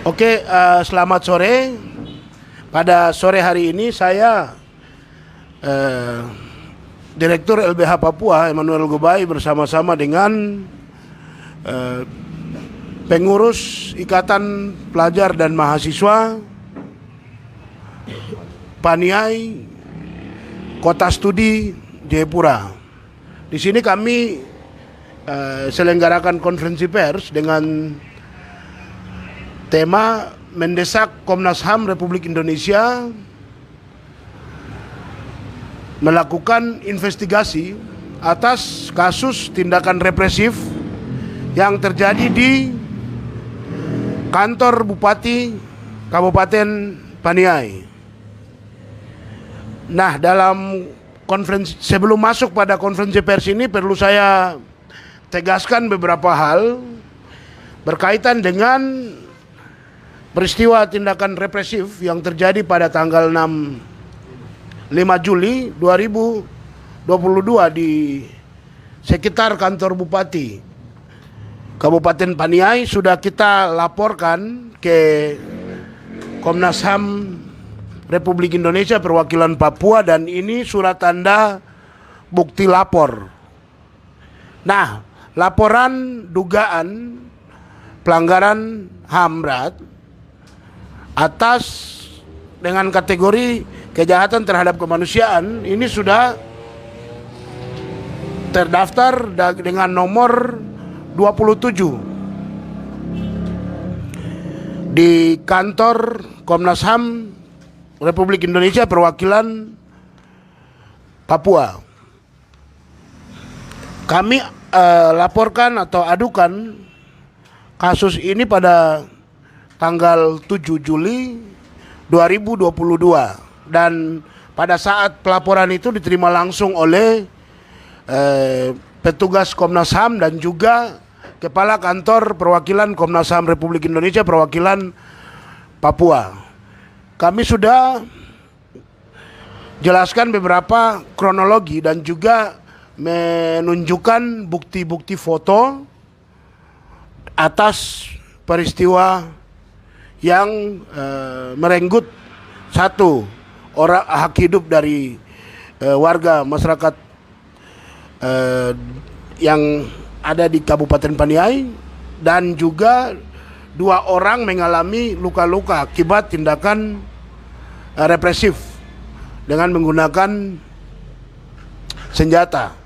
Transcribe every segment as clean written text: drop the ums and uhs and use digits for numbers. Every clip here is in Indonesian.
Oke, selamat sore. Pada sore hari ini saya Direktur LBH Papua Emmanuel Gobai bersama-sama dengan pengurus Ikatan Pelajar dan Mahasiswa Paniai Kota Studi Jayapura. Di sini kami selenggarakan konferensi pers dengan tema mendesak Komnas HAM Republik Indonesia melakukan investigasi atas kasus tindakan represif yang terjadi di kantor Bupati Kabupaten Paniai. Nah, dalam konferensi, sebelum masuk pada konferensi pers ini perlu saya tegaskan beberapa hal berkaitan dengan peristiwa tindakan represif yang terjadi pada tanggal 5 Juli 2022 di sekitar kantor Bupati Kabupaten Paniai. Sudah kita laporkan ke Komnas HAM Republik Indonesia perwakilan Papua dan ini surat tanda bukti lapor. Nah, laporan dugaan pelanggaran HAM berat atas dengan kategori kejahatan terhadap kemanusiaan ini sudah terdaftar dengan nomor 27 di kantor Komnas HAM Republik Indonesia perwakilan Papua. Kami laporkan atau adukan kasus ini pada tanggal 7 Juli 2022 dan pada saat pelaporan itu diterima langsung oleh petugas Komnas HAM dan juga Kepala Kantor Perwakilan Komnas HAM Republik Indonesia perwakilan Papua. Kami sudah jelaskan beberapa kronologi dan juga menunjukkan bukti-bukti foto atas peristiwa yang merenggut satu orang hak hidup dari warga masyarakat yang ada di Kabupaten Paniai dan juga 2 orang mengalami luka-luka akibat tindakan represif dengan menggunakan senjata.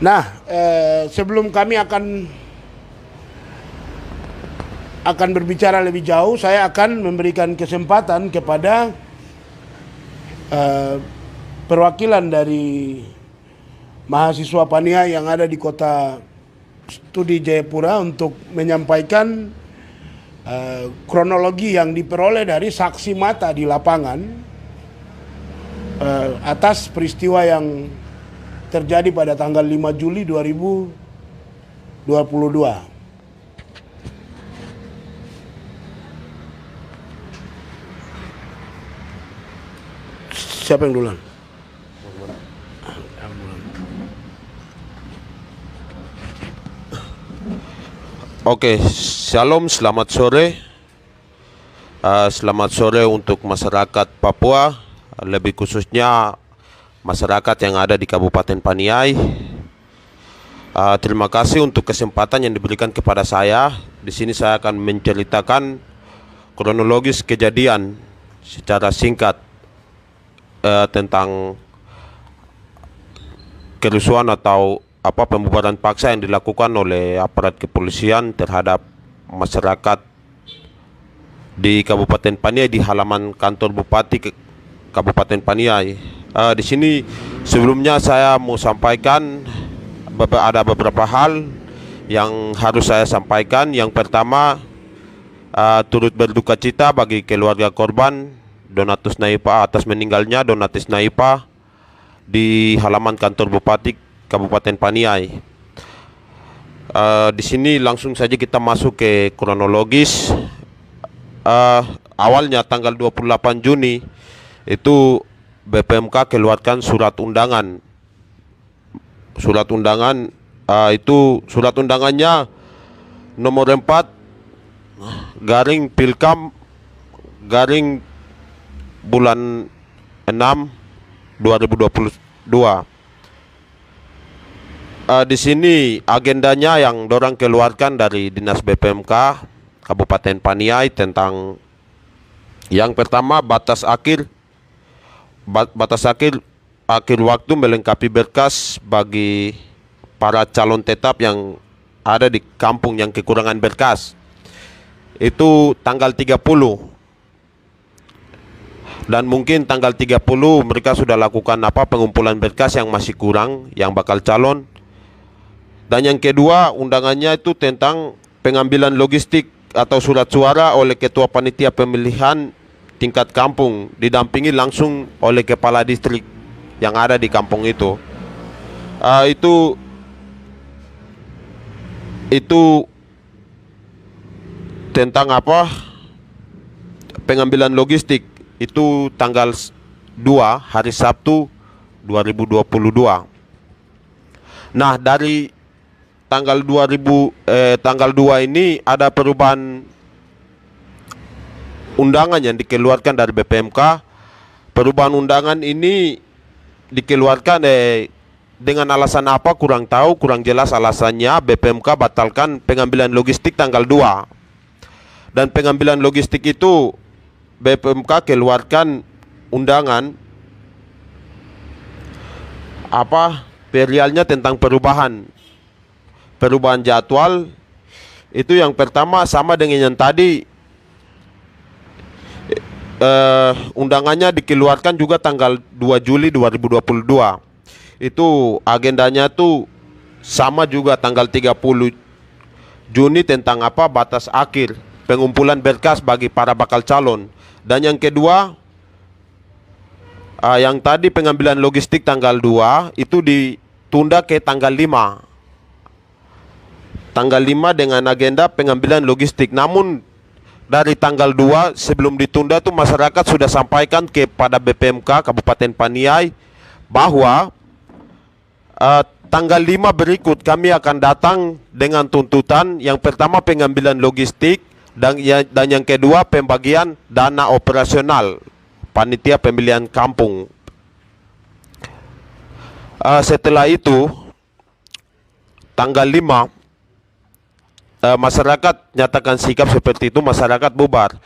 Nah, sebelum kami akan berbicara lebih jauh, saya akan memberikan kesempatan kepada perwakilan dari mahasiswa Paniai yang ada di Kota Studi Jayapura untuk menyampaikan kronologi yang diperoleh dari saksi mata di lapangan atas peristiwa yang terjadi pada tanggal 5 Juli 2022. Siapa yang duluan? Oke, shalom, selamat sore. Selamat sore untuk masyarakat Papua, lebih khususnya masyarakat yang ada di Kabupaten Paniai. Terima kasih untuk kesempatan yang diberikan kepada saya. Di sini saya akan menceritakan kronologis kejadian secara singkat tentang kerusuhan atau pembubaran paksa yang dilakukan oleh aparat kepolisian terhadap masyarakat di Kabupaten Paniai di halaman kantor Bupati Kabupaten Paniai. Di sini sebelumnya saya mau sampaikan ada beberapa hal yang harus saya sampaikan. Yang pertama, turut berduka cita bagi keluarga korban Donatus Naipa atas meninggalnya Donatus Naipa di halaman kantor Bupati Kabupaten Paniai. Di sini langsung saja kita masuk ke kronologis. Awalnya tanggal 28 Juni itu BPMK keluarkan surat undangan. Surat undangan itu surat undangannya nomor 4 garing Pilkam garing bulan 6 2022. Di sini agendanya yang dorang keluarkan dari Dinas BPMK Kabupaten Paniai tentang yang pertama batas akhir waktu melengkapi berkas bagi para calon tetap yang ada di kampung yang kekurangan berkas. Itu tanggal 30. Dan mungkin tanggal 30 mereka sudah lakukan pengumpulan berkas yang masih kurang yang bakal calon. Dan yang kedua, undangannya itu tentang pengambilan logistik atau surat suara oleh ketua panitia pemilihan tingkat kampung, didampingi langsung oleh kepala distrik yang ada di kampung itu. Itu tentang pengambilan logistik. Itu tanggal 2 hari Sabtu 2022. Nah, dari tanggal 2 ini ada perubahan undangan yang dikeluarkan dari BPMK. Perubahan undangan ini dikeluarkan dengan alasan apa kurang tahu, kurang jelas alasannya. BPMK batalkan pengambilan logistik tanggal 2. Dan pengambilan logistik itu BPMK keluarkan undangan perialnya tentang perubahan jadwal. Itu yang pertama sama dengan yang tadi. Undangannya dikeluarkan juga tanggal 2 Juli 2022. Itu agendanya tuh sama juga tanggal 30 Juni tentang batas akhir pengumpulan berkas bagi para bakal calon. Dan yang kedua, yang tadi pengambilan logistik tanggal 2 itu ditunda ke tanggal 5. Tanggal 5 dengan agenda pengambilan logistik. Namun dari tanggal 2 sebelum ditunda tuh masyarakat sudah sampaikan kepada BPMK Kabupaten Paniai bahwa tanggal 5 berikut kami akan datang dengan tuntutan yang pertama pengambilan logistik dan yang kedua pembagian dana operasional panitia pemilihan kampung. Setelah itu tanggal 5 masyarakat nyatakan sikap seperti itu, masyarakat bubar.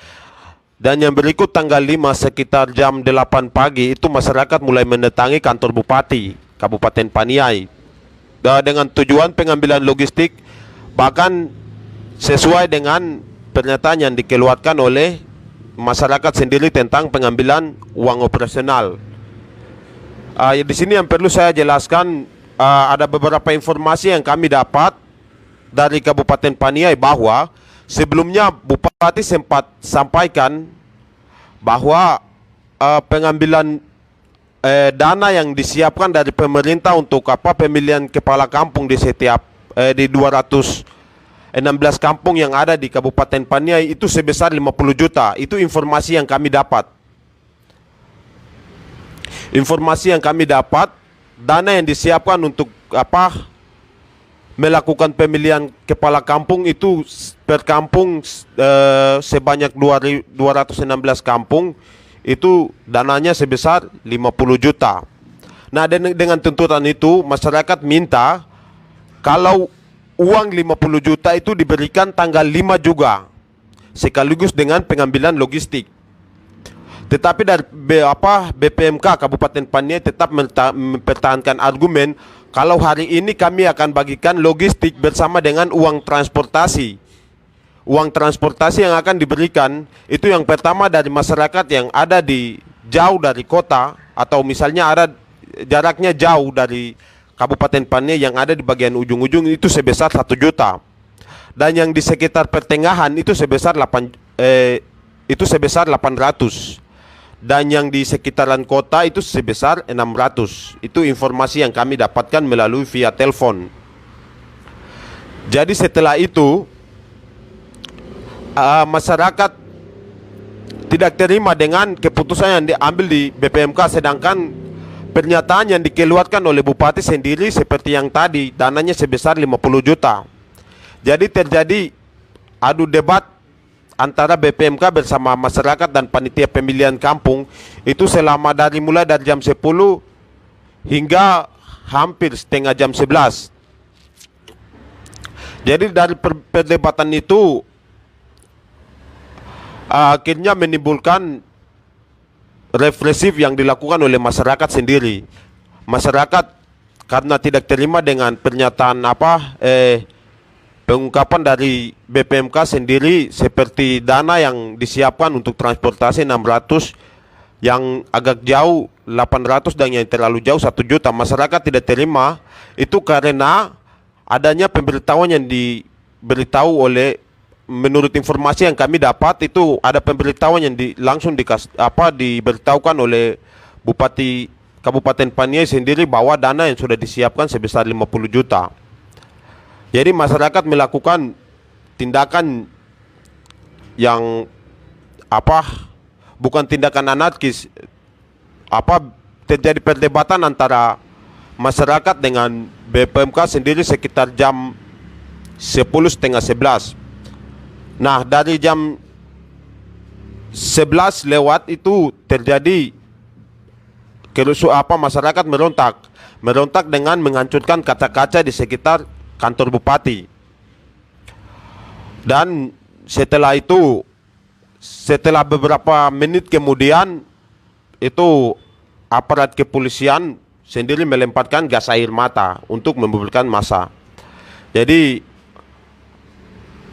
Dan yang berikut tanggal 5 sekitar jam 8 pagi itu masyarakat mulai mendatangi kantor Bupati Kabupaten Paniai dengan tujuan pengambilan logistik, bahkan sesuai dengan pernyataan yang dikeluarkan oleh masyarakat sendiri tentang pengambilan uang operasional. Di sini yang perlu saya jelaskan, ada beberapa informasi yang kami dapat dari Kabupaten Paniai bahwa sebelumnya Bupati sempat sampaikan bahwa pengambilan dana yang disiapkan dari pemerintah untuk pemilihan kepala kampung di setiap di 216 kampung yang ada di Kabupaten Paniai itu sebesar 50 juta. Itu informasi yang kami dapat. Informasi yang kami dapat, dana yang disiapkan untuk melakukan pemilihan kepala kampung itu per kampung sebanyak 216 kampung itu dananya sebesar 50 juta. Nah, dengan tuntutan itu masyarakat minta kalau uang 50 juta itu diberikan tanggal 5 juga sekaligus dengan pengambilan logistik. Tetapi dari BPMK Kabupaten Paniai tetap mempertahankan argumen kalau hari ini kami akan bagikan logistik bersama dengan uang transportasi. Uang transportasi yang akan diberikan itu yang pertama dari masyarakat yang ada di jauh dari kota atau misalnya ada jaraknya jauh dari Kabupaten Paniai yang ada di bagian ujung-ujung itu sebesar 1 juta. Dan yang di sekitar pertengahan itu sebesar 800. Dan yang di sekitaran kota itu sebesar 600. Itu informasi yang kami dapatkan melalui via telepon. Jadi setelah itu masyarakat tidak terima dengan keputusan yang diambil di BPMK, sedangkan pernyataan yang dikeluarkan oleh Bupati sendiri seperti yang tadi, dananya sebesar 50 juta. Jadi terjadi adu debat antara BPMK bersama masyarakat dan panitia pemilihan kampung itu selama mulai dari jam 10 hingga hampir setengah jam 11. Jadi dari perdebatan itu akhirnya menimbulkan represif yang dilakukan oleh masyarakat sendiri. Masyarakat karena tidak terima dengan pernyataan pengungkapan dari BPMK sendiri, seperti dana yang disiapkan untuk transportasi 600, yang agak jauh 800, dan yang terlalu jauh 1 juta. Masyarakat tidak terima itu karena adanya pemberitahuan yang diberitahu oleh, menurut informasi yang kami dapat itu ada pemberitahuan yang langsung diberitahukan oleh Bupati Kabupaten Paniai sendiri bahwa dana yang sudah disiapkan sebesar 50 juta. Jadi masyarakat melakukan tindakan yang bukan tindakan anarkis. Terjadi perdebatan antara masyarakat dengan BPMK sendiri sekitar jam 10:30, 11. Nah, dari jam 11 lewat itu terjadi masyarakat merontak dengan menghancurkan kaca-kaca di sekitar kantor bupati. Dan setelah itu, setelah beberapa menit kemudian, itu aparat kepolisian sendiri melemparkan gas air mata untuk membubarkan massa. Jadi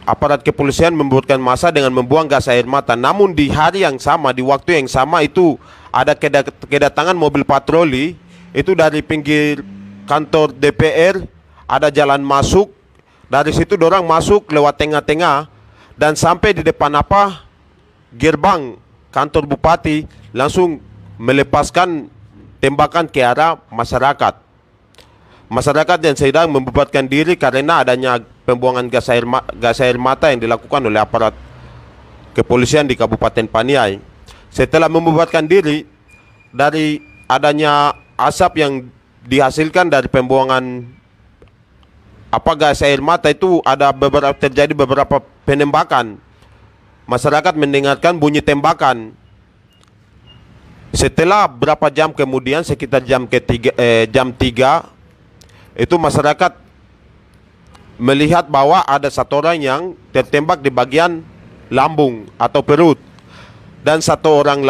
aparat kepolisian membubarkan massa dengan membuang gas air mata. Namun di hari yang sama, di waktu yang sama itu ada kedatangan mobil patroli itu dari pinggir kantor DPR, ada jalan masuk. Dari situ dorang masuk lewat tengah-tengah dan sampai di depan gerbang kantor bupati, langsung melepaskan tembakan ke arah masyarakat. Masyarakat yang sedang membubarkan diri karena adanya pembuangan gas air mata yang dilakukan oleh aparat kepolisian di Kabupaten Paniai. Setelah membubarkan diri, dari adanya asap yang dihasilkan dari pembuangan gas air mata itu terjadi beberapa penembakan. Masyarakat mendengarkan bunyi tembakan. Setelah berapa jam kemudian, sekitar jam 3, itu masyarakat melihat bahwa ada satu orang yang tertembak di bagian lambung atau perut, dan satu orang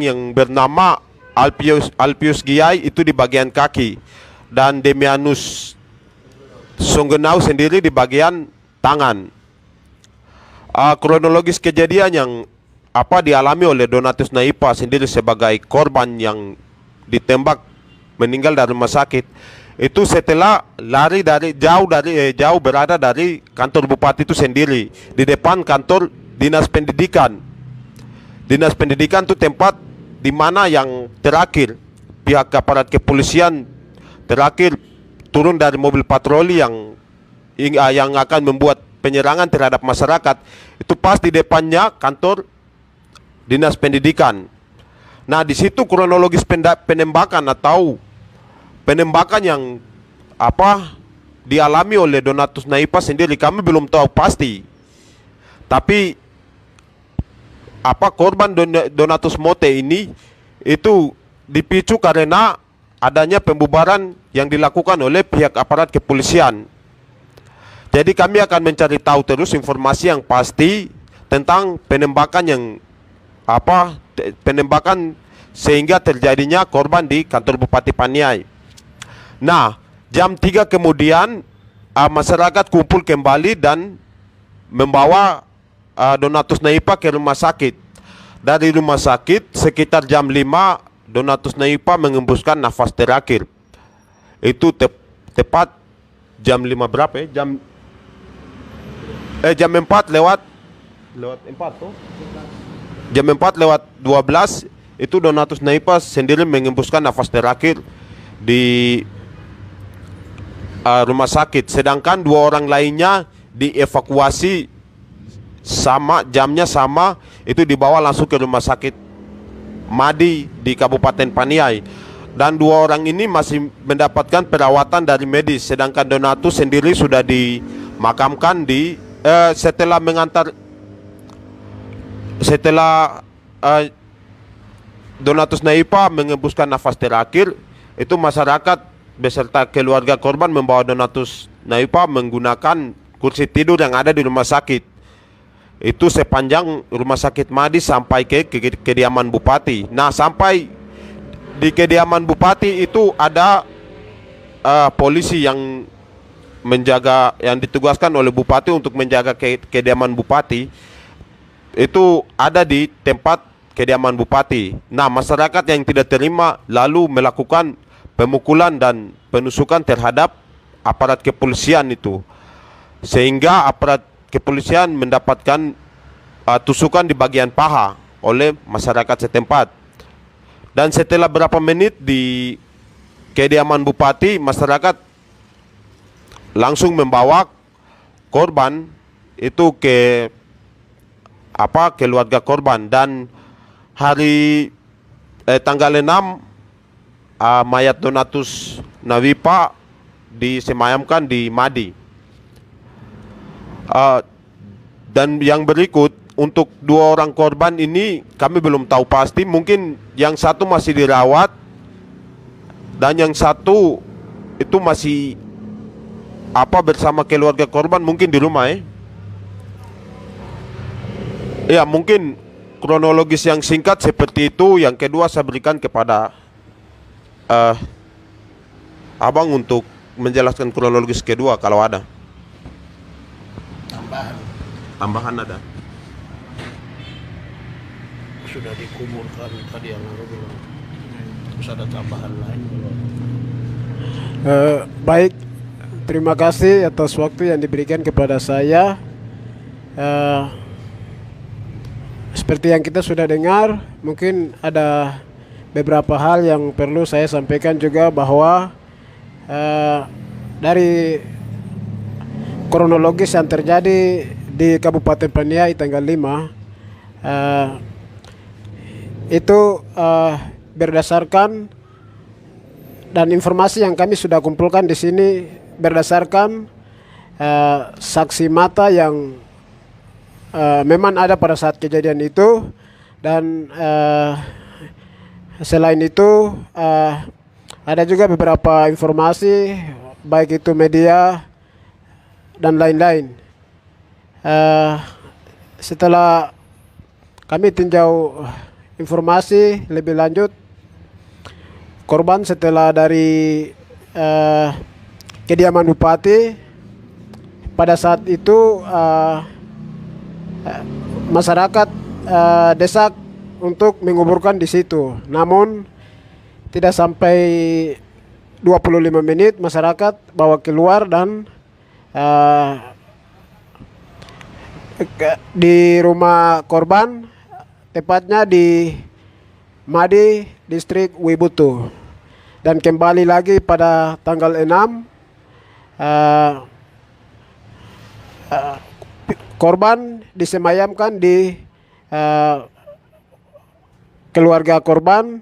yang bernama Alpius Giai itu di bagian kaki, dan Demianus Songgenau sendiri di bagian tangan. Kronologis kejadian yang dialami oleh Donatus Naipa sendiri sebagai korban yang ditembak meninggal dari rumah sakit itu setelah lari jauh berada dari kantor bupati itu sendiri, di depan kantor dinas pendidikan. Dinas pendidikan itu tempat di mana yang terakhir pihak aparat kepolisian terakhir turun dari mobil patroli yang akan membuat penyerangan terhadap masyarakat, itu pas di depannya kantor dinas pendidikan. Nah, di situ kronologis penembakan atau penembakan yang dialami oleh Donatus Naipa sendiri kami belum tahu pasti. Tapi korban Donatus Mote ini itu dipicu karena adanya pembubaran yang dilakukan oleh pihak aparat kepolisian. Jadi kami akan mencari tahu terus informasi yang pasti tentang penembakan yang penembakan sehingga terjadinya korban di kantor Bupati Paniai. Nah, jam 3 kemudian masyarakat kumpul kembali dan membawa Donatus Naipa ke rumah sakit. Dari rumah sakit sekitar jam 5 Donatus Naipa mengembuskan nafas terakhir. Itu tepat jam 5 berapa ya? Jam 4 lewat 4 tuh. Jam 4 lewat 12 itu Donatus Naipa sendiri mengembuskan nafas terakhir di rumah sakit. Sedangkan 2 orang lainnya dievakuasi jamnya sama, itu dibawa langsung ke rumah sakit Madi di Kabupaten Paniai. Dan 2 orang ini masih mendapatkan perawatan dari medis. Sedangkan Donatus sendiri sudah dimakamkan di setelah Donatus Naipa mengembuskan nafas terakhir, itu masyarakat beserta keluarga korban membawa Donatus Naipa menggunakan kursi tidur yang ada di rumah sakit. Itu sepanjang rumah sakit Madi sampai ke kediaman Bupati. Nah, sampai di kediaman Bupati itu ada polisi yang menjaga, yang ditugaskan oleh Bupati untuk menjaga kediaman Bupati. Itu ada di tempat kediaman Bupati. Nah, masyarakat yang tidak terima lalu melakukan pemukulan dan penusukan terhadap aparat kepolisian itu, sehingga aparat kepolisian mendapatkan tusukan di bagian paha oleh masyarakat setempat. Dan setelah berapa menit di kediaman Bupati, masyarakat langsung membawa korban itu ke keluarga korban. Dan hari tanggal 6 mayat Donatus Naipa disemayamkan di Madi. Dan yang berikut, untuk 2 orang korban ini kami belum tahu pasti. Mungkin yang satu masih dirawat dan yang satu itu masih bersama keluarga korban, mungkin di rumah ya. Mungkin kronologis yang singkat seperti itu. Yang kedua saya berikan kepada Abang untuk menjelaskan kronologis kedua kalau ada. Tambahan ada. Sudah dikuburkan tadi yang aku bilang. Terus ada tambahan lain. Baik, terima kasih atas waktu yang diberikan kepada saya. Seperti yang kita sudah dengar, mungkin ada beberapa hal yang perlu saya sampaikan juga, bahwa dari kronologis yang terjadi di Kabupaten Paniai tanggal 5, itu berdasarkan dan informasi yang kami sudah kumpulkan di sini berdasarkan saksi mata yang memang ada pada saat kejadian itu. Dan selain itu ada juga beberapa informasi, baik itu media dan lain-lain. Setelah kami tinjau informasi lebih lanjut, korban setelah dari kediaman Bupati, pada saat itu masyarakat desak untuk menguburkan di situ. Namun tidak sampai 25 menit masyarakat bawa keluar, dan di rumah korban, tepatnya di Madi, distrik Wibutu. Dan kembali lagi pada tanggal 6, korban disemayamkan di keluarga korban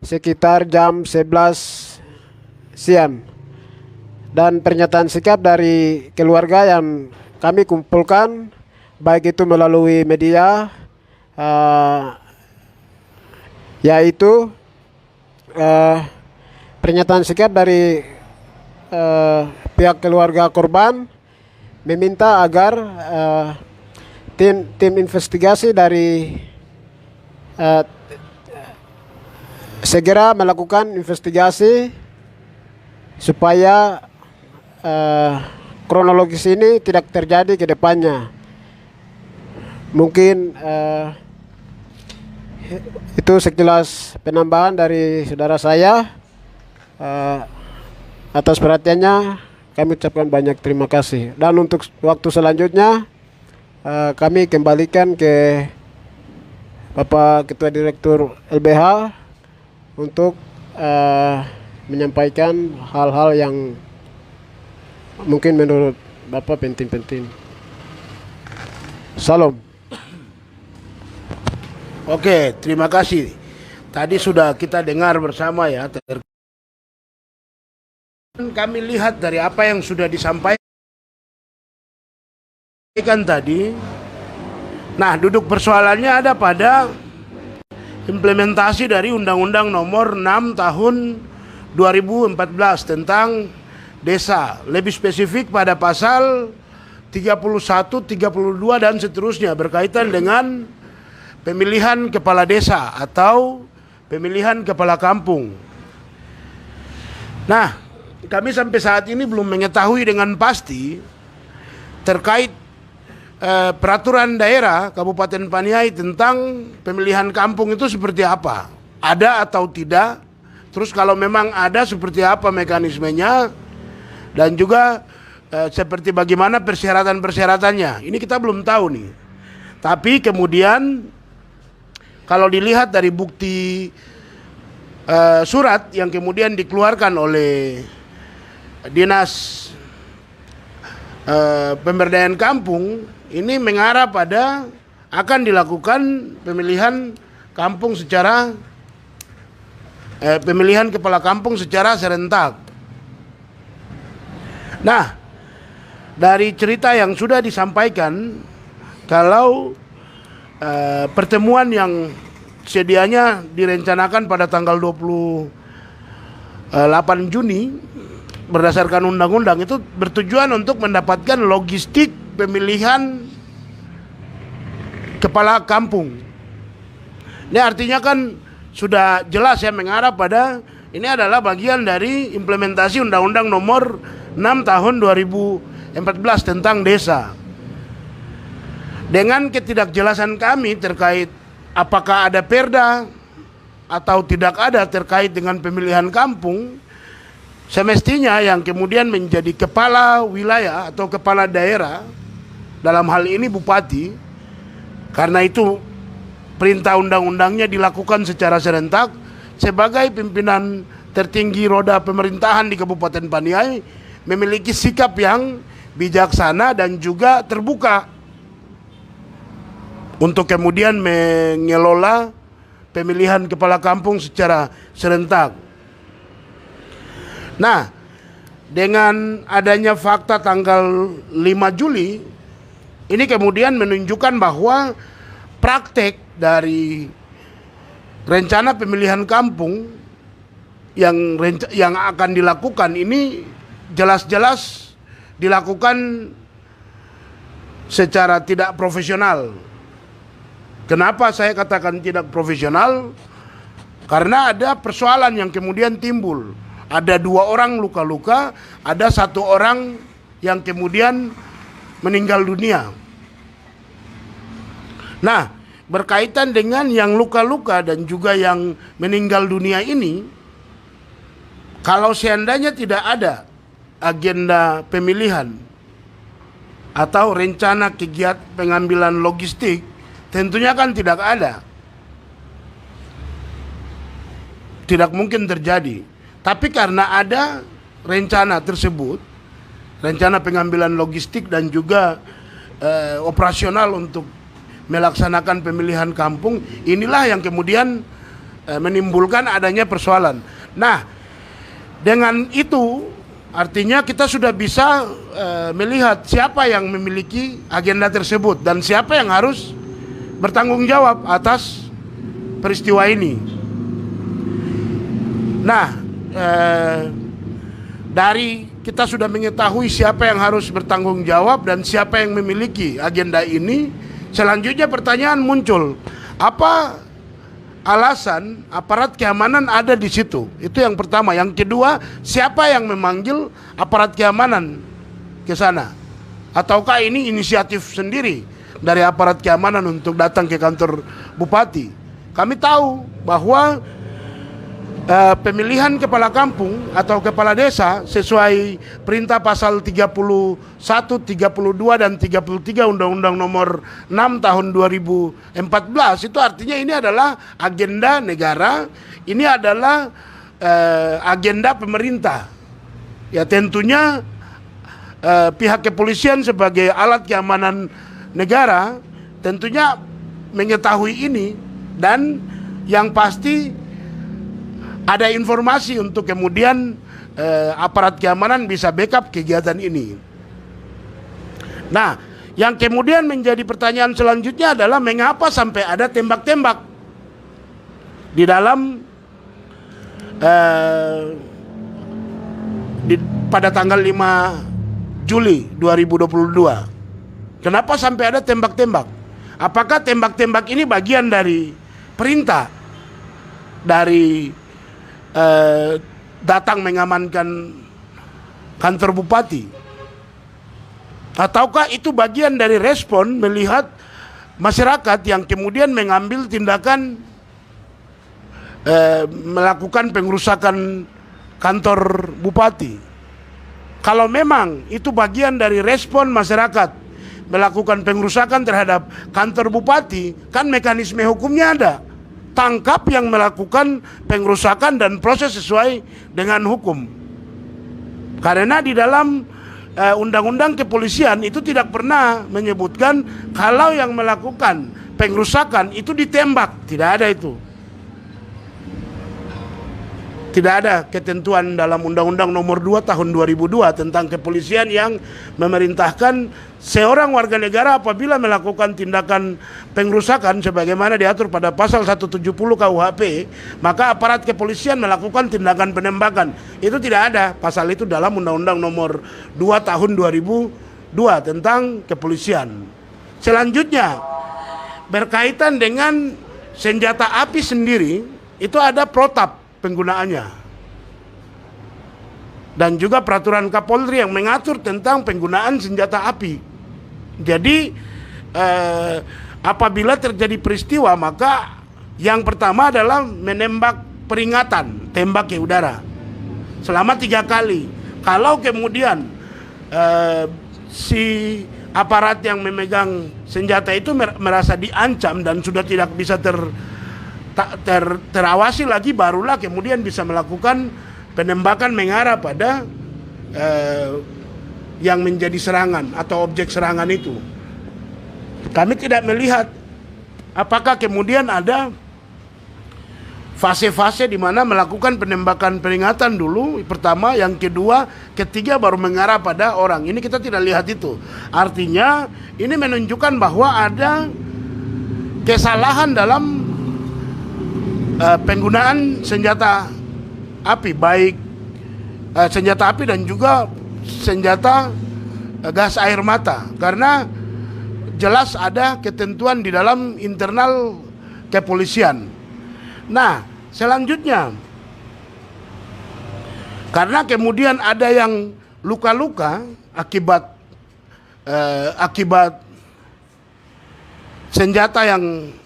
sekitar jam 11 siang. Dan pernyataan sikap dari keluarga yang kami kumpulkan, baik itu melalui media, yaitu pernyataan sikap dari pihak keluarga korban meminta agar tim investigasi dari segera melakukan investigasi supaya kronologis ini tidak terjadi ke depannya. Mungkin itu sekilas penambahan dari saudara saya. Atas perhatiannya kami ucapkan banyak terima kasih. Dan untuk waktu selanjutnya kami kembalikan ke Bapak Ketua Direktur LBH untuk menyampaikan hal-hal yang mungkin menurut Bapak penting-penting. Salam. Oke, terima kasih. Tadi sudah kita dengar bersama ya. Kami lihat dari apa yang sudah disampaikan Kan tadi, nah duduk persoalannya ada pada implementasi dari Undang-Undang Nomor 6 Tahun 2014 tentang desa, lebih spesifik pada pasal 31, 32 dan seterusnya berkaitan dengan pemilihan kepala desa atau pemilihan kepala kampung. Nah, kami sampai saat ini belum mengetahui dengan pasti terkait peraturan daerah Kabupaten Paniai tentang pemilihan kampung itu seperti apa, ada atau tidak, terus kalau memang ada seperti apa mekanismenya, dan juga seperti bagaimana persyaratan-persyaratannya. Ini kita belum tahu nih. Tapi kemudian kalau dilihat dari bukti surat yang kemudian dikeluarkan oleh Dinas Pemberdayaan Kampung, ini mengarah pada akan dilakukan pemilihan kampung secara pemilihan kepala kampung secara serentak. Nah, dari cerita yang sudah disampaikan, kalau pertemuan yang sedianya direncanakan pada tanggal 28 Juni berdasarkan undang-undang itu bertujuan untuk mendapatkan logistik pemilihan kepala kampung. Ini artinya kan sudah jelas ya mengarah pada ini adalah bagian dari implementasi Undang-Undang Nomor 6 Tahun 2014 tentang desa. Dengan ketidakjelasan kami terkait apakah ada perda atau tidak ada terkait dengan pemilihan kampung, semestinya yang kemudian menjadi kepala wilayah atau kepala daerah, dalam hal ini bupati, karena itu perintah undang-undangnya dilakukan secara serentak sebagai pimpinan tertinggi roda pemerintahan di Kabupaten Paniai, memiliki sikap yang bijaksana dan juga terbuka untuk kemudian mengelola pemilihan kepala kampung secara serentak. Nah, dengan adanya fakta tanggal 5 Juli, ini kemudian menunjukkan bahwa praktek dari rencana pemilihan kampung yang akan dilakukan ini jelas-jelas dilakukan secara tidak profesional. Kenapa saya katakan tidak profesional? Karena ada persoalan yang kemudian timbul. Ada 2 orang luka-luka, ada 1 orang yang kemudian meninggal dunia. Nah, berkaitan dengan yang luka-luka dan juga yang meninggal dunia ini, kalau seandainya tidak ada agenda pemilihan atau rencana kegiatan pengambilan logistik, tentunya kan tidak ada. Tidak mungkin terjadi. Tapi karena ada rencana tersebut, rencana pengambilan logistik dan juga operasional untuk melaksanakan pemilihan kampung, inilah yang kemudian menimbulkan adanya persoalan. Nah, dengan itu artinya kita sudah bisa melihat siapa yang memiliki agenda tersebut dan siapa yang harus bertanggung jawab atas peristiwa ini. Nah, dari kita sudah mengetahui siapa yang harus bertanggung jawab dan siapa yang memiliki agenda ini, selanjutnya pertanyaan muncul, apa alasan aparat keamanan ada di situ? Itu yang pertama. Yang kedua, siapa yang memanggil aparat keamanan ke sana? Ataukah ini inisiatif sendiri dari aparat keamanan untuk datang ke kantor bupati? Kami tahu bahwa pemilihan kepala kampung atau kepala desa sesuai perintah pasal 31, 32 dan 33 Undang-Undang Nomor 6 Tahun 2014 itu artinya ini adalah agenda negara, ini adalah agenda pemerintah. Ya tentunya pihak kepolisian sebagai alat keamanan negara tentunya mengetahui ini, dan yang pasti ada informasi untuk kemudian aparat keamanan bisa backup kegiatan ini. Nah, Yang kemudian menjadi pertanyaan selanjutnya adalah mengapa sampai ada tembak-tembak di dalam pada tanggal 5 Juli 2022. Kenapa sampai ada tembak-tembak? Apakah tembak-tembak ini bagian dari perintah dari datang mengamankan kantor bupati? Ataukah itu bagian dari respon melihat masyarakat yang kemudian mengambil tindakan melakukan pengerusakan kantor bupati? Kalau memang itu bagian dari respon masyarakat melakukan pengerusakan terhadap kantor bupati, kan mekanisme hukumnya ada. Tangkap yang melakukan pengerusakan dan proses sesuai dengan hukum. Karena di dalam undang-undang kepolisian itu tidak pernah menyebutkan kalau yang melakukan pengerusakan itu ditembak. Tidak ada itu. Tidak ada ketentuan dalam Undang-Undang Nomor 2 Tahun 2002 tentang kepolisian yang memerintahkan seorang warga negara apabila melakukan tindakan pengerusakan sebagaimana diatur pada pasal 170 KUHP, maka aparat kepolisian melakukan tindakan penembakan. Itu tidak ada pasal itu dalam Undang-Undang Nomor 2 Tahun 2002 tentang kepolisian. Selanjutnya, berkaitan dengan senjata api sendiri, itu ada protap penggunaannya dan juga peraturan Kapolri yang mengatur tentang penggunaan senjata api. Jadi apabila terjadi peristiwa, maka yang pertama adalah menembak peringatan, tembak ke udara selama 3 kali. Kalau kemudian si aparat yang memegang senjata itu merasa diancam dan sudah tidak bisa terawasi lagi, barulah kemudian bisa melakukan penembakan mengarah pada yang menjadi serangan atau objek serangan itu. Kami tidak melihat apakah kemudian ada fase-fase di mana melakukan penembakan peringatan dulu pertama, yang kedua, ketiga baru mengarah pada orang. Ini kita tidak lihat itu. Artinya ini menunjukkan bahwa ada kesalahan dalam penggunaan senjata api, baik senjata api dan juga senjata gas air mata, karena jelas ada ketentuan di dalam internal kepolisian. Nah, selanjutnya, karena kemudian ada yang luka-luka akibat senjata yang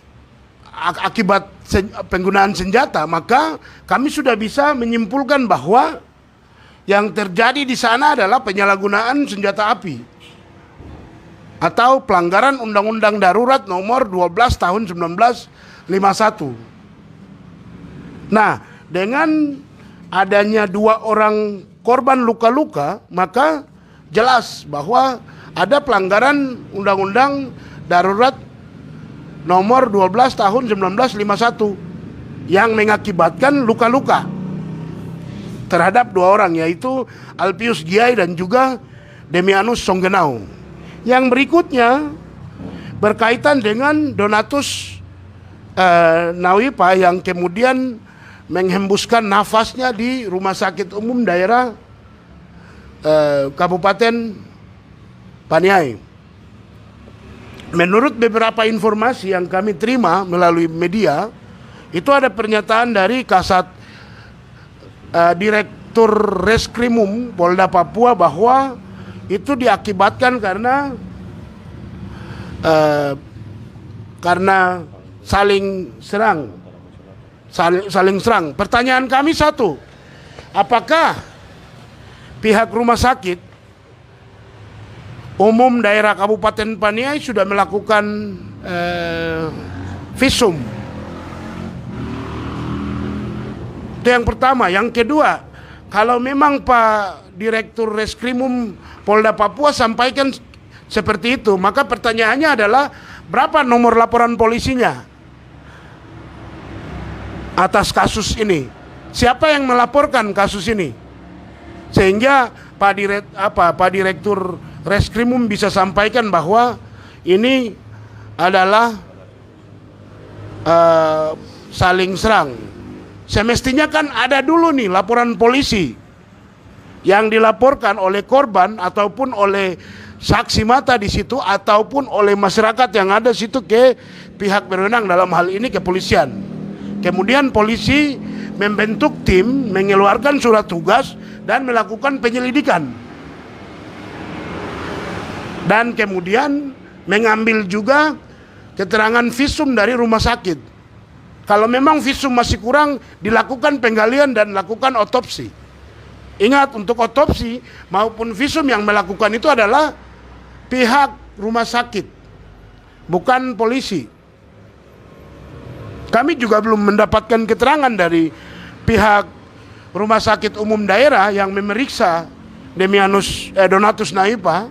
akibat penggunaan senjata, maka kami sudah bisa menyimpulkan bahwa yang terjadi di sana adalah penyalahgunaan senjata api atau pelanggaran Undang-Undang Darurat Nomor 12 Tahun 1951. Nah, dengan adanya 2 orang korban luka-luka, maka jelas bahwa ada pelanggaran Undang-Undang Darurat Nomor 12 Tahun 1951 yang mengakibatkan luka-luka terhadap 2 orang, yaitu Alpius Giai dan juga Demianus Songgenau. Yang berikutnya berkaitan dengan Donatus Nawipa yang kemudian menghembuskan nafasnya di Rumah Sakit Umum Daerah Kabupaten Paniai. Menurut beberapa informasi yang kami terima melalui media, itu ada pernyataan dari Kasat Direktur Reskrimum Polda Papua bahwa itu diakibatkan karena saling serang. Pertanyaan kami satu, apakah pihak Rumah Sakit Umum Daerah Kabupaten Paniai sudah melakukan visum? Itu yang pertama. Yang kedua, kalau memang Pak Direktur Reskrimum Polda Papua sampaikan seperti itu, maka pertanyaannya adalah berapa nomor laporan polisinya atas kasus ini? Siapa yang melaporkan kasus ini? Sehingga Pak Direktur Reskrimum bisa sampaikan bahwa ini adalah saling serang. Semestinya kan ada dulu nih laporan polisi yang dilaporkan oleh korban ataupun oleh saksi mata di situ ataupun oleh masyarakat yang ada di situ ke pihak berwenang, dalam hal ini kepolisian. Kemudian polisi membentuk tim, mengeluarkan surat tugas dan melakukan penyelidikan. Dan kemudian mengambil juga keterangan visum dari rumah sakit. Kalau memang visum masih kurang, dilakukan penggalian dan lakukan otopsi. Ingat, untuk otopsi maupun visum yang melakukan itu adalah pihak rumah sakit, bukan polisi. Kami juga belum mendapatkan keterangan dari pihak rumah sakit umum daerah yang memeriksa Donatus Naipa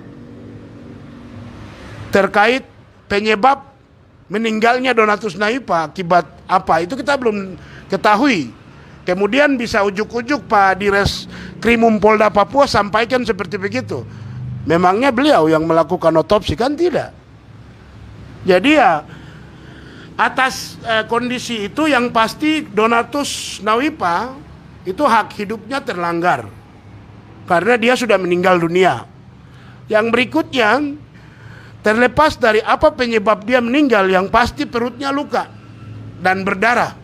terkait penyebab meninggalnya Donatus Naipa akibat apa, itu kita belum ketahui. Kemudian bisa ujuk-ujuk Pak Dires Krimum Polda Papua sampaikan seperti begitu. Memangnya beliau yang melakukan otopsi? Kan tidak. Jadi ya atas kondisi itu yang pasti Donatus Naipa itu hak hidupnya terlanggar karena dia sudah meninggal dunia. Yang berikutnya, terlepas dari apa penyebab dia meninggal, yang pasti perutnya luka dan berdarah.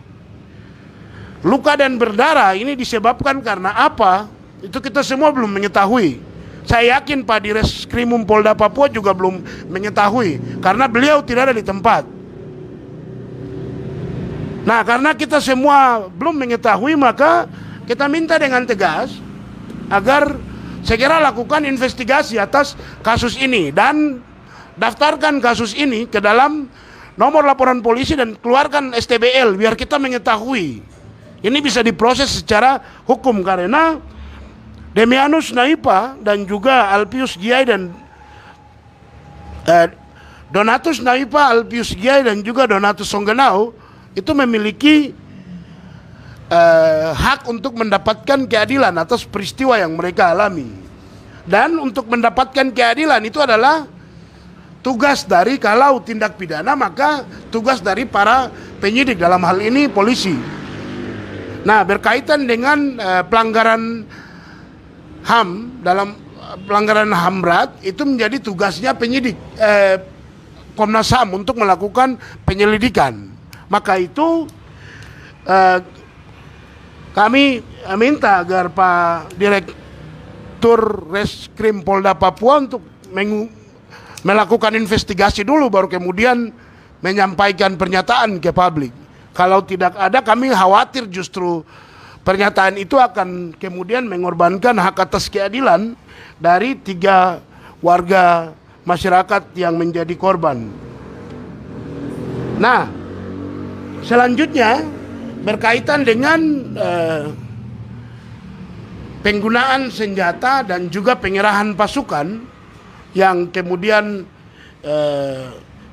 Luka dan berdarah ini disebabkan karena apa? Itu kita semua belum mengetahui. Saya yakin Pak Dires Krimum Polda Papua juga belum mengetahui karena beliau tidak ada di tempat. Nah, karena kita semua belum mengetahui, maka kita minta dengan tegas agar segera lakukan investigasi atas kasus ini dan daftarkan kasus ini ke dalam nomor laporan polisi dan keluarkan STBL biar kita mengetahui. Ini bisa diproses secara hukum karena Demianus Naipa dan juga Alpius Giai dan Donatus Naipa, Alpius Giai dan juga Donatus Songgenau itu memiliki hak untuk mendapatkan keadilan atas peristiwa yang mereka alami. Dan untuk mendapatkan keadilan itu adalah tugas dari, kalau tindak pidana maka tugas dari para penyidik, dalam hal ini polisi. Nah, berkaitan dengan pelanggaran HAM, dalam pelanggaran HAM berat itu menjadi tugasnya penyidik Komnas HAM untuk melakukan penyelidikan. Maka itu kami minta agar Pak Direktur Reskrim Polda Papua untuk melakukan investigasi dulu baru kemudian menyampaikan pernyataan ke publik. Kalau tidak ada, kami khawatir justru pernyataan itu akan kemudian mengorbankan hak atas keadilan dari 3 warga masyarakat yang menjadi korban. Nah, selanjutnya berkaitan dengan penggunaan senjata dan juga pengerahan pasukan yang kemudian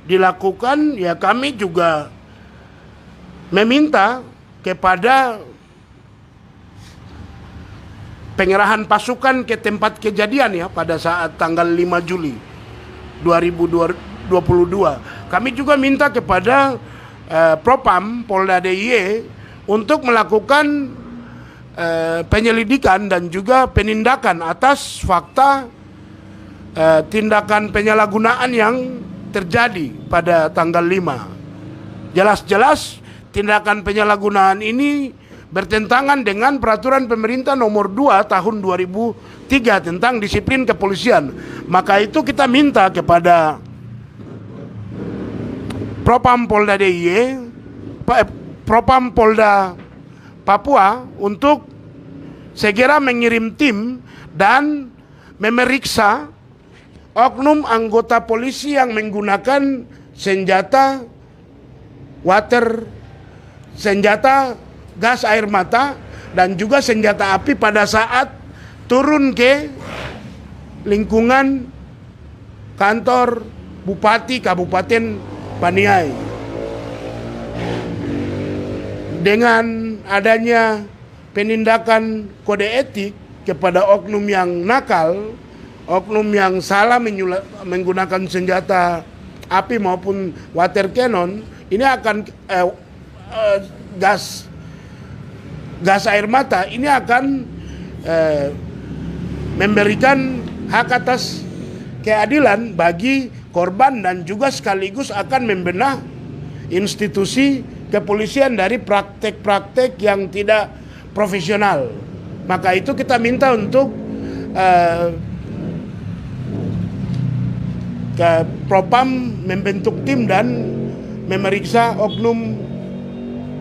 dilakukan, ya kami juga meminta kepada pengerahan pasukan ke tempat kejadian ya pada saat tanggal 5 Juli 2022. Kami juga minta kepada Propam Polda DIY untuk melakukan penyelidikan dan juga penindakan atas fakta tindakan penyalahgunaan yang terjadi pada tanggal 5. Jelas-jelas tindakan penyalahgunaan ini bertentangan dengan peraturan pemerintah nomor 2 tahun 2003 tentang disiplin kepolisian. Maka itu kita minta kepada Propam Polda DIY, Propam Polda Papua untuk segera mengirim tim dan memeriksa oknum anggota polisi yang menggunakan senjata senjata gas air mata dan juga senjata api pada saat turun ke lingkungan kantor Bupati Kabupaten Paniai. Dengan adanya penindakan kode etik kepada oknum yang nakal, oknum yang salah menggunakan senjata api maupun water cannon, ini akan gas air mata ini akan memberikan hak atas keadilan bagi korban dan juga sekaligus akan membenah institusi kepolisian dari praktek-praktek yang tidak profesional. Maka itu kita minta untuk ke Propam membentuk tim dan memeriksa oknum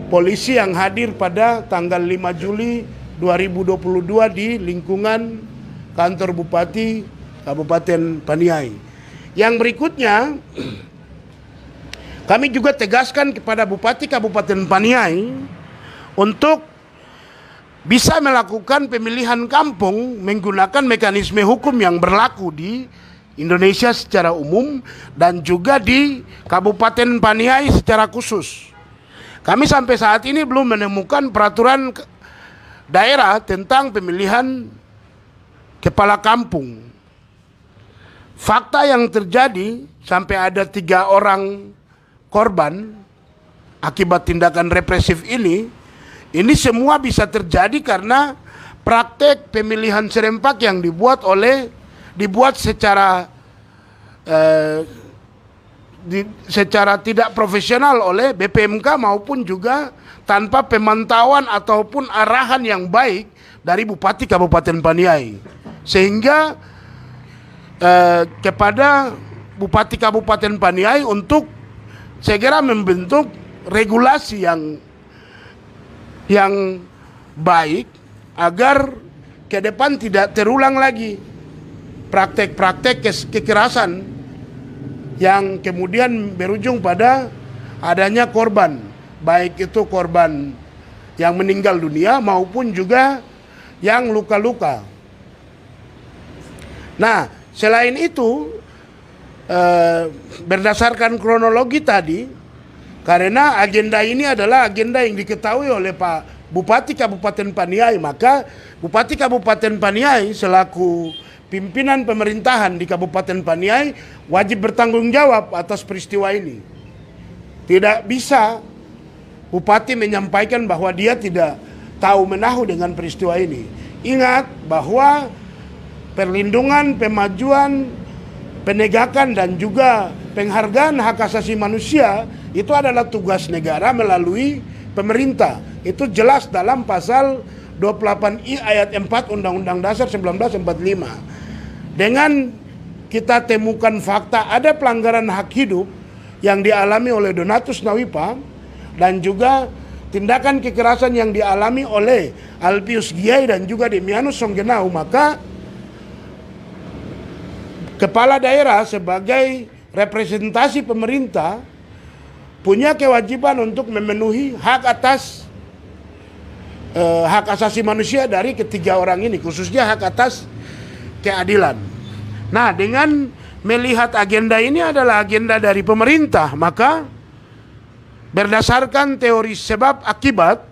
polisi yang hadir pada tanggal 5 Juli 2022 di lingkungan kantor Bupati Kabupaten Paniai. Yang berikutnya, kami juga tegaskan kepada Bupati Kabupaten Paniai untuk bisa melakukan pemilihan kampung menggunakan mekanisme hukum yang berlaku di Indonesia secara umum dan juga di Kabupaten Paniai secara khusus. Kami sampai saat ini belum menemukan peraturan daerah tentang pemilihan kepala kampung. Fakta yang terjadi sampai ada 3 orang korban akibat tindakan represif ini semua bisa terjadi karena praktek pemilihan serempak yang dibuat secara tidak profesional oleh BPMK maupun juga tanpa pemantauan ataupun arahan yang baik dari Bupati Kabupaten Paniai. Sehingga kepada Bupati Kabupaten Paniai untuk segera membentuk regulasi yang baik agar ke depan tidak terulang lagi praktek-praktek kekerasan yang kemudian berujung pada adanya korban, baik itu korban yang meninggal dunia maupun juga yang luka-luka. Nah, selain itu berdasarkan kronologi tadi, karena agenda ini adalah agenda yang diketahui oleh Pak Bupati Kabupaten Paniai, maka Bupati Kabupaten Paniai selaku pimpinan pemerintahan di Kabupaten Paniai wajib bertanggung jawab atas peristiwa ini. Tidak bisa Bupati menyampaikan bahwa dia tidak tahu menahu dengan peristiwa ini. Ingat bahwa perlindungan, pemajuan, penegakan dan juga penghargaan hak asasi manusia itu adalah tugas negara melalui pemerintah. Itu jelas dalam pasal 28I ayat 4 Undang-Undang Dasar 1945. Dengan kita temukan fakta ada pelanggaran hak hidup yang dialami oleh Donatus Nawipa dan juga tindakan kekerasan yang dialami oleh Alpius Giai dan juga Demianus Songgenau, maka kepala daerah sebagai representasi pemerintah punya kewajiban untuk memenuhi hak atas hak asasi manusia dari ketiga orang ini, khususnya hak atas keadilan. Nah, dengan melihat agenda ini adalah agenda dari pemerintah, maka berdasarkan teori sebab akibat,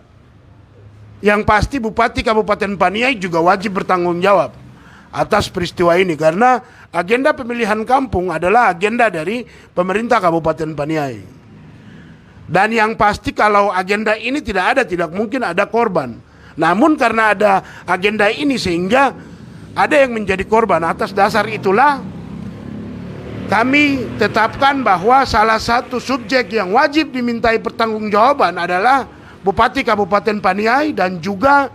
yang pasti Bupati Kabupaten Paniai juga wajib bertanggung jawab atas peristiwa ini, karena agenda pemilihan kampung adalah agenda dari pemerintah Kabupaten Paniai. Dan yang pasti kalau agenda ini tidak mungkin ada korban. Namun karena ada agenda ini sehingga ada yang menjadi korban. Atas dasar itulah kami tetapkan bahwa salah satu subjek yang wajib dimintai pertanggungjawaban adalah Bupati Kabupaten Paniai dan juga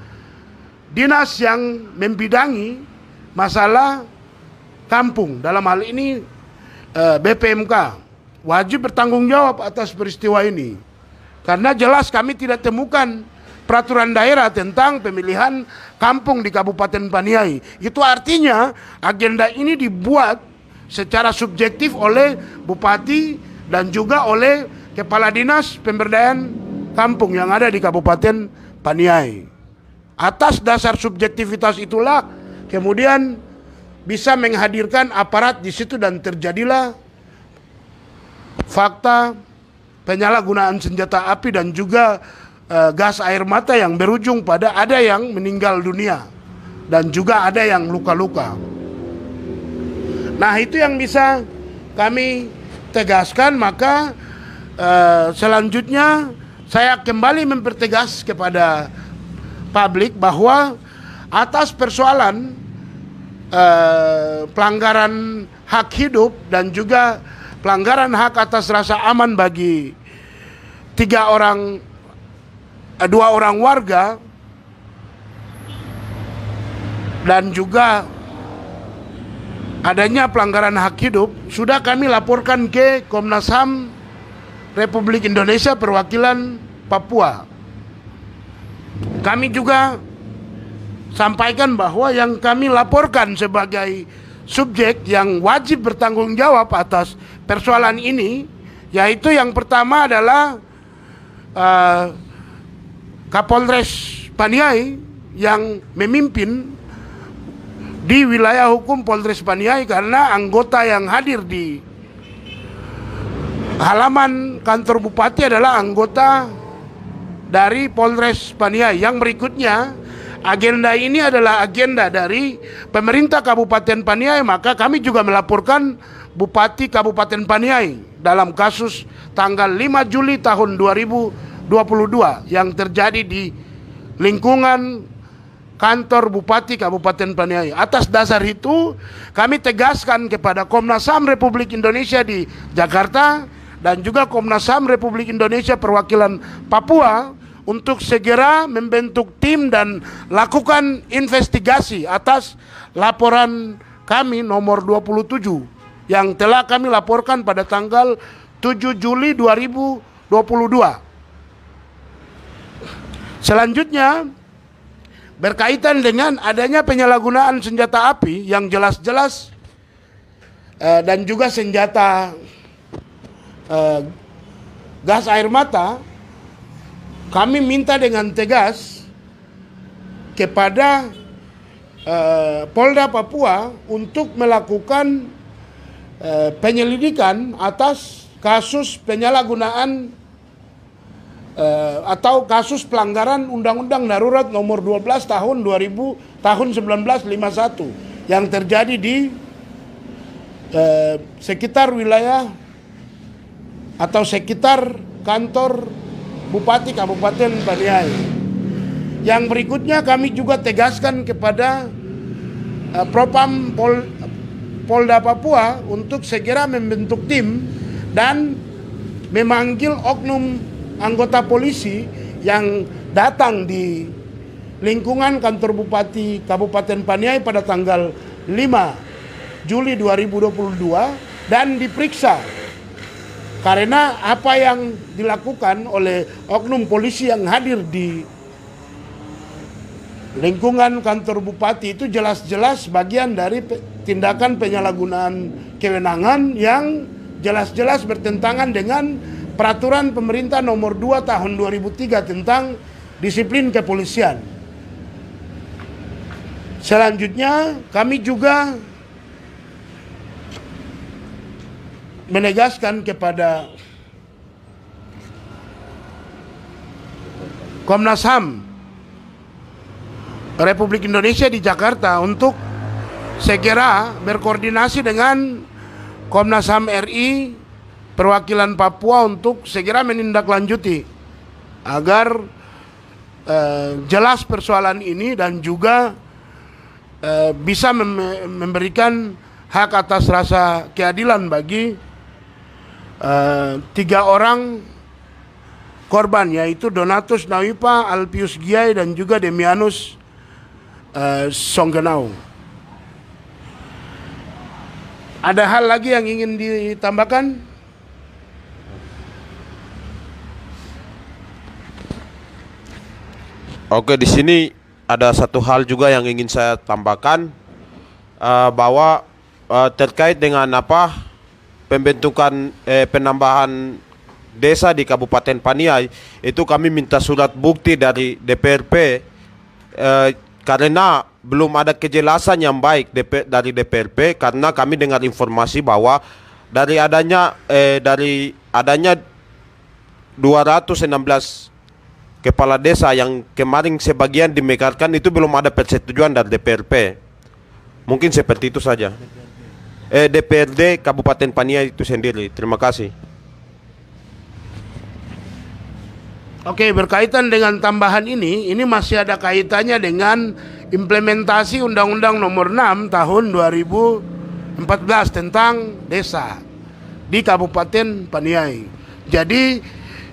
dinas yang membidangi masalah kampung. Dalam hal ini BPMK wajib bertanggung jawab atas peristiwa ini. Karena jelas kami tidak temukan peraturan daerah tentang pemilihan kampung di Kabupaten Paniai. Itu artinya agenda ini dibuat secara subjektif oleh Bupati dan juga oleh Kepala Dinas Pemberdayaan Kampung yang ada di Kabupaten Paniai. Atas dasar subjektivitas itulah kemudian bisa menghadirkan aparat di situ dan terjadilah fakta penyalahgunaan senjata api dan juga gas air mata yang berujung pada ada yang meninggal dunia dan juga ada yang luka-luka. Nah, itu yang bisa kami tegaskan. Maka selanjutnya saya kembali mempertegas kepada publik bahwa atas persoalan pelanggaran hak hidup dan juga pelanggaran hak atas rasa aman bagi dua orang warga dan juga adanya pelanggaran hak hidup sudah kami laporkan ke Komnas HAM Republik Indonesia perwakilan Papua. Kami juga sampaikan bahwa yang kami laporkan sebagai subjek yang wajib bertanggung jawab atas persoalan ini, yaitu yang pertama adalah Kapolres Paniai yang memimpin di wilayah hukum Polres Paniai, karena anggota yang hadir di halaman kantor bupati adalah anggota dari Polres Paniai. Yang berikutnya, agenda ini adalah agenda dari pemerintah Kabupaten Paniai, maka kami juga melaporkan Bupati Kabupaten Paniai dalam kasus tanggal 5 Juli tahun 2022 yang terjadi di lingkungan kantor Bupati Kabupaten Paniai. Atas dasar itu, kami tegaskan kepada Komnas HAM Republik Indonesia di Jakarta dan juga Komnas HAM Republik Indonesia perwakilan Papua untuk segera membentuk tim dan lakukan investigasi atas laporan kami nomor 27 yang telah kami laporkan pada tanggal 7 Juli 2022. Selanjutnya, berkaitan dengan adanya penyalahgunaan senjata api yang jelas-jelas dan juga senjata gas air mata, kami minta dengan tegas kepada Polda Papua untuk melakukan penyelidikan atas kasus penyalahgunaan atau kasus pelanggaran Undang-Undang Darurat nomor 12 tahun 1951 yang terjadi di sekitar wilayah atau sekitar kantor Bupati Kabupaten Paniai. Yang berikutnya, kami juga tegaskan kepada Propam Polda Papua untuk segera membentuk tim dan memanggil oknum anggota polisi yang datang di lingkungan kantor Bupati Kabupaten Paniai pada tanggal 5 Juli 2022 dan diperiksa, karena apa yang dilakukan oleh oknum polisi yang hadir di lingkungan kantor bupati itu jelas-jelas bagian dari tindakan penyalahgunaan kewenangan yang jelas-jelas bertentangan dengan peraturan pemerintah nomor 2 tahun 2003 tentang disiplin kepolisian. Selanjutnya, kami juga menegaskan kepada Komnas HAM Republik Indonesia di Jakarta untuk segera berkoordinasi dengan Komnas HAM RI perwakilan Papua untuk segera menindaklanjuti agar jelas persoalan ini dan juga bisa memberikan hak atas rasa keadilan bagi 3 orang korban, yaitu Donatus Nawipa, Alpius Giai, dan juga Demianus Songgenau. Ada hal lagi yang ingin ditambahkan? Oke, di sini ada satu hal juga yang ingin saya tambahkan, bahwa terkait dengan pembentukan penambahan desa di Kabupaten Paniai, itu kami minta surat bukti dari DPRP karena belum ada kejelasan yang baik dari DPRP, karena kami dengar informasi bahwa dari adanya 216 kepala desa yang kemarin sebagian dimekarkan itu belum ada persetujuan dari DPRP. Mungkin seperti itu saja. DPRD Kabupaten Paniai itu sendiri. Terima kasih. Oke, berkaitan dengan tambahan ini masih ada kaitannya dengan implementasi Undang-Undang Nomor 6 Tahun 2014 tentang desa di Kabupaten Paniai. Jadi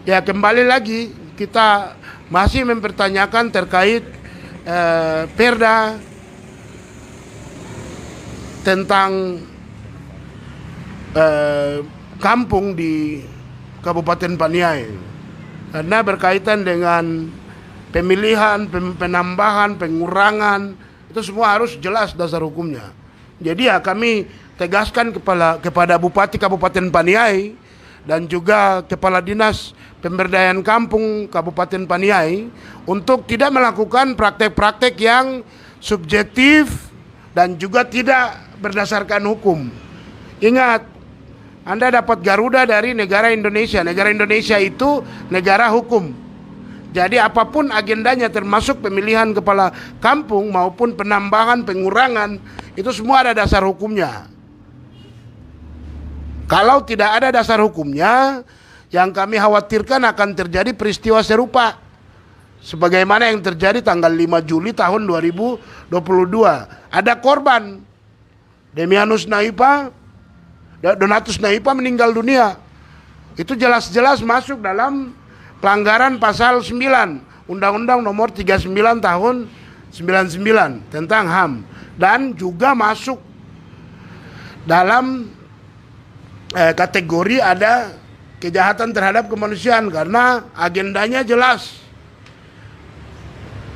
ya kembali lagi kita masih mempertanyakan terkait perda tentang kampung di Kabupaten Paniai. Karena berkaitan dengan pemilihan, penambahan, pengurangan, itu semua harus jelas dasar hukumnya. Jadi ya kami tegaskan kepada Bupati Kabupaten Paniai dan juga Kepala Dinas Pemberdayaan Kampung Kabupaten Paniai untuk tidak melakukan praktek-praktek yang subjektif dan juga tidak berdasarkan hukum. Ingat, Anda dapat Garuda dari negara Indonesia. Negara Indonesia itu negara hukum. Jadi apapun agendanya termasuk pemilihan kepala kampung maupun penambahan, pengurangan, itu semua ada dasar hukumnya. Kalau tidak ada dasar hukumnya, yang kami khawatirkan akan terjadi peristiwa serupa sebagaimana yang terjadi tanggal 5 Juli tahun 2022. Ada korban, Donatus Naipa meninggal dunia. Itu jelas-jelas masuk dalam pelanggaran pasal 9 Undang-Undang Nomor 39 Tahun 99 tentang HAM, dan juga masuk dalam kategori ada kejahatan terhadap kemanusiaan karena agendanya jelas.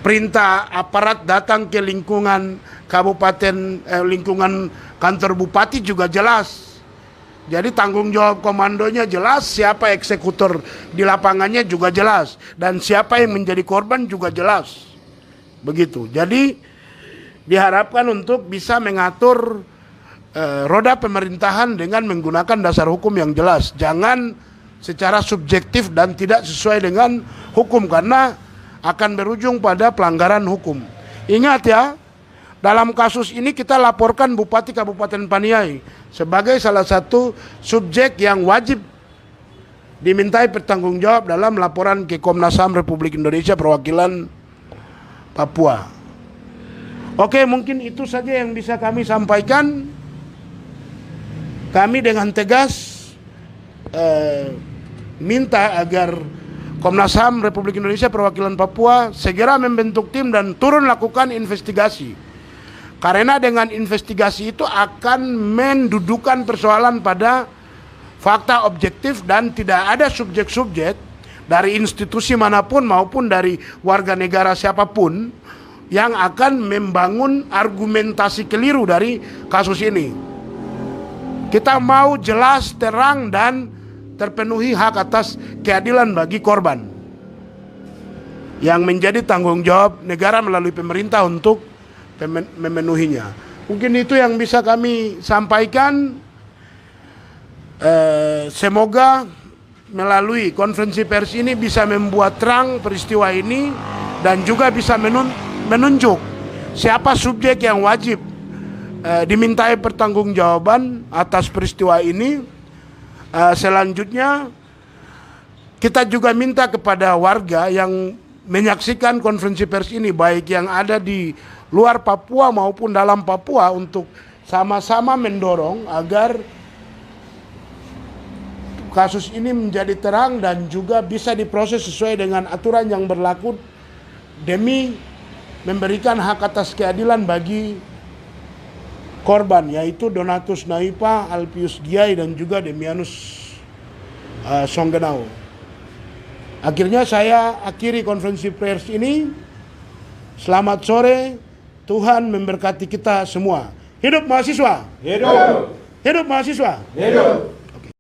Perintah aparat datang ke lingkungan kabupaten, lingkungan kantor bupati juga jelas. Jadi tanggung jawab komandonya jelas, siapa eksekutor di lapangannya juga jelas, dan siapa yang menjadi korban juga jelas. Begitu. Jadi diharapkan untuk bisa mengatur roda pemerintahan dengan menggunakan dasar hukum yang jelas. Jangan secara subjektif dan tidak sesuai dengan hukum, karena akan berujung pada pelanggaran hukum. Ingat ya, dalam kasus ini kita laporkan Bupati Kabupaten Paniai sebagai salah satu subjek yang wajib dimintai pertanggungjawab dalam laporan ke Komnas HAM Republik Indonesia perwakilan Papua. Oke, mungkin itu saja yang bisa kami sampaikan. Kami dengan tegas minta agar Komnas HAM Republik Indonesia perwakilan Papua segera membentuk tim dan turun lakukan investigasi. Karena dengan investigasi itu akan mendudukan persoalan pada fakta objektif dan tidak ada subjek-subjek dari institusi manapun maupun dari warga negara siapapun yang akan membangun argumentasi keliru dari kasus ini. Kita mau jelas, terang, dan terpenuhi hak atas keadilan bagi korban yang menjadi tanggung jawab negara melalui pemerintah untuk memenuhinya. Mungkin itu yang bisa kami sampaikan. Semoga melalui konferensi pers ini bisa membuat terang peristiwa ini dan juga bisa menunjuk siapa subjek yang wajib dimintai pertanggungjawaban atas peristiwa ini. Selanjutnya kita juga minta kepada warga yang menyaksikan konferensi pers ini, baik yang ada di luar Papua maupun dalam Papua, untuk sama-sama mendorong agar kasus ini menjadi terang dan juga bisa diproses sesuai dengan aturan yang berlaku demi memberikan hak atas keadilan bagi korban, yaitu Donatus Naipa, Alpius Giai, dan juga Demianus Songgenau. Akhirnya saya akhiri konferensi pers ini. Selamat sore, Tuhan memberkati kita semua. Hidup mahasiswa! Hidup! Hidup mahasiswa! Hidup!